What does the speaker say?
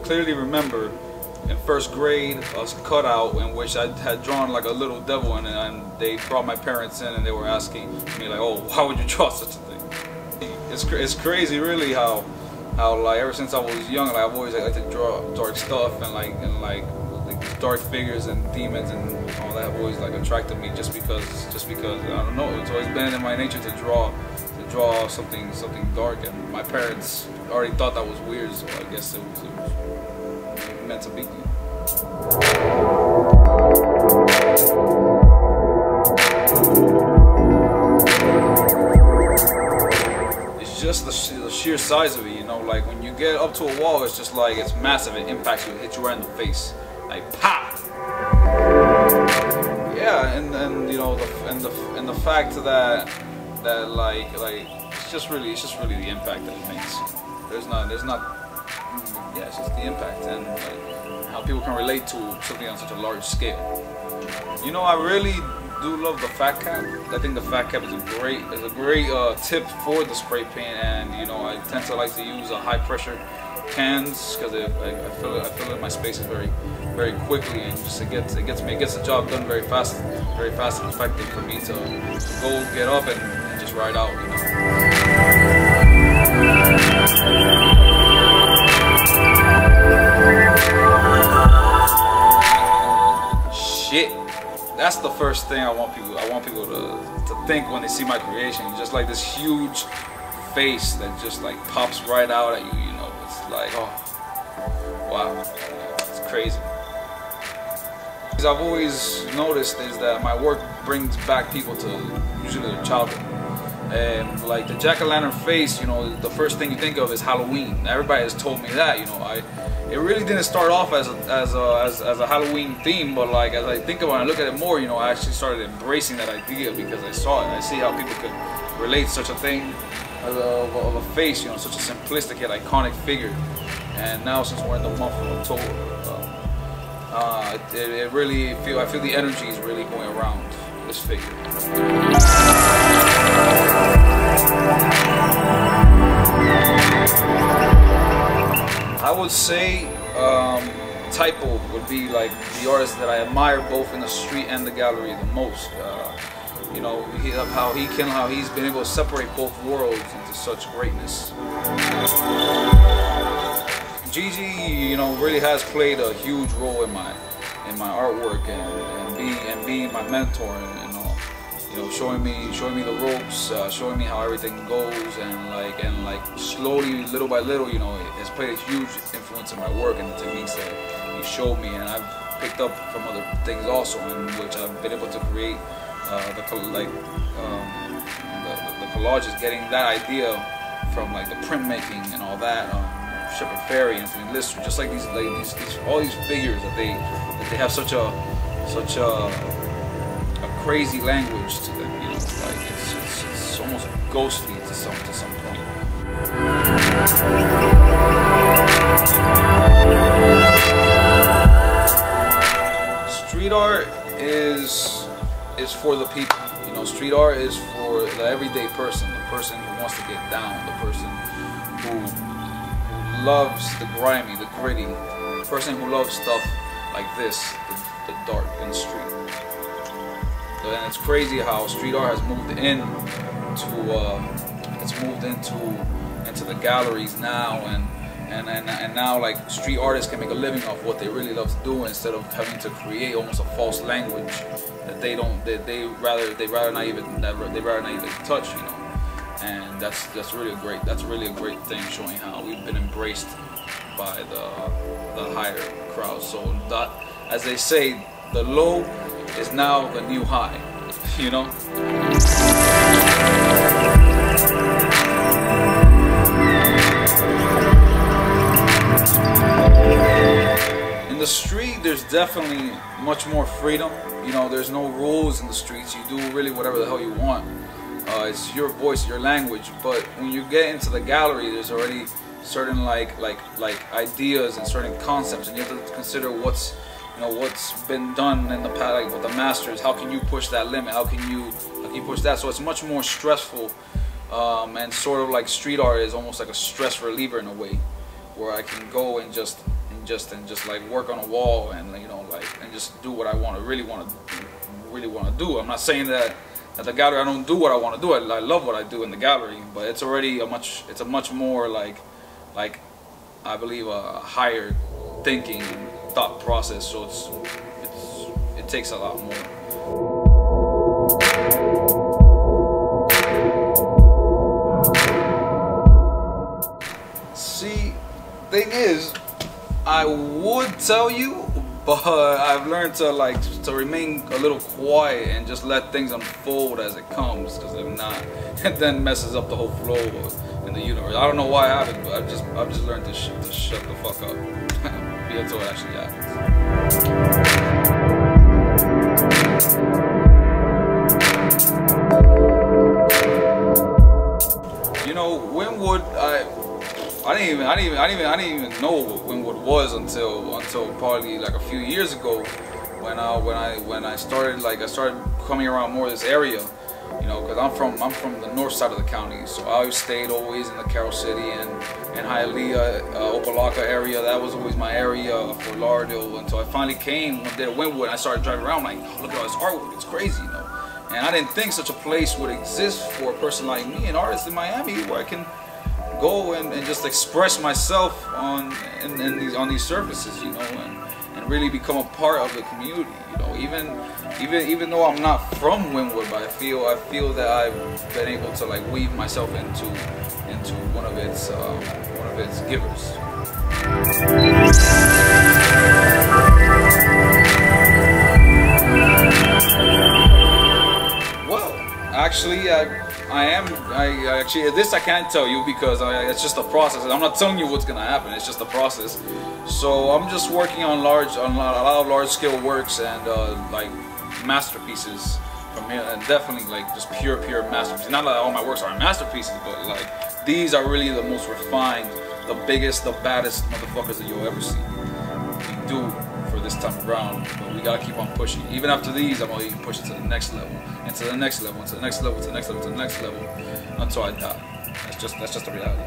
clearly remember in first grade a cutout in which I had drawn like a little devil in it, and they brought my parents in and they were asking me like, oh, why would you draw such a thing? It's crazy really how like ever since I was young, like I've always liked to draw dark stuff and like dark figures and demons and all that have always like attracted me just because I don't know, it's always been in my nature to draw something dark, and my parents already thought that was weird, so I guess it was meant to be. It's just the sheer size of it, you know, like when you get up to a wall, it's just like, it's massive, it impacts you, it hits you right in the face, like pop! Yeah, and you know, the fact that like it's just really the impact that it makes. There's not yeah, it's just the impact and like how people can relate to something on such a large scale. You know, I really do love the fat cap. I think the fat cap is a great tip for the spray paint, and you know, I tend to like to use a high pressure cans because I fill it in my spaces very quickly, and just it gets the job done very fast and effective for me to go get up and just ride out, you know. Shit, that's the first thing I want people to think when they see my creation. Just like this huge face that just like pops right out at you, you know. It's like, oh, wow, it's crazy. What I've always noticed is that my work brings back people to usually their childhood. And like the jack-o'-lantern face, you know, the first thing you think of is Halloween. Everybody has told me that, you know. It really didn't start off as a Halloween theme, but like as I think about it and look at it more, you know, I actually started embracing that idea because I saw it. I see how people could relate such a thing of a face, you know, such a simplistic yet iconic figure. And now since we're in the month of October, I feel the energy is really going around this figure. I would say Typo would be like the artist that I admire both in the street and the gallery the most. You know, how he's been able to separate both worlds into such greatness. Gigi, you know, really has played a huge role in my artwork and being my mentor, and you know, showing me the ropes, showing me how everything goes, and like slowly, little by little, you know, it has played a huge influence in my work and the techniques that he showed me, and I've picked up from other things also, in which I've been able to create the collages, getting that idea from like the printmaking and all that. Shepherd Fairy and Lister, just like all these figures that they have such a crazy language to them, you know, like it's almost ghostly to some point. Street art is for the people, you know. Street art is for the everyday person, the person who wants to get down, the person who loves the grimy, the gritty, the person who loves stuff like this, the dark and the street. And it's crazy how street art has moved into the galleries now, and now like street artists can make a living off what they really love to do, instead of having to create almost a false language that they rather not even touch, you know. And that's really a great thing, showing how we've been embraced by the higher crowd. So that, as they say, the low is now the new high, you know. In the street, there's definitely much more freedom. You know, there's no rules in the streets. You do really whatever the hell you want. It's your voice, your language. But when you get into the gallery, there's already certain like ideas and certain concepts, and you have to consider what's been done in the past, like with the masters. How can you push that limit? How can you push that? So it's much more stressful, and sort of like street art is almost like a stress reliever in a way, where I can go and just just like work on a wall and and just do what I really want to do. I'm not saying that at the gallery I don't do what I want to do. I love what I do in the gallery, but it's already a much more like I believe a higher thinking thought process. So it takes a lot more. See, thing is, I would tell you, but I've learned to remain a little quiet and just let things unfold as it comes, because if not, it then messes up the whole flow in the universe. I don't know why I haven't, but I've just learned to shut the fuck up until it actually happens. You know, Winwood, I didn't even know what Winwood was until probably like a few years ago when I started coming around more of this area, you know, because I'm from the north side of the county, so I always stayed in the Carroll City and Hialeah, Opelika area. That was always my area for Lauderdale until I finally came one day to Winwood and I started driving around like, oh, look at all this artwork, it's crazy, you know. And I didn't think such a place would exist for a person like me, an artist in Miami, where I can go and just express myself on these surfaces, you know, and really become a part of the community, you know. Even though I'm not from Winwood, but I feel that I've been able to like weave myself into one of its givers. Well, actually, this I can't tell you because it's just a process. I'm not telling you what's gonna happen. It's just a process. So I'm just working on a lot of large-scale works and like masterpieces from here, and definitely like just pure masterpieces. Not that all my works are masterpieces, but like these are really the most refined, the biggest, the baddest motherfuckers that you'll ever see. We do for this time around, but we gotta keep on pushing. Even after these, I'm gonna even push it to the next level, and to the next level, and to the next level, to the next level, to the next level, until I die. That's just the reality.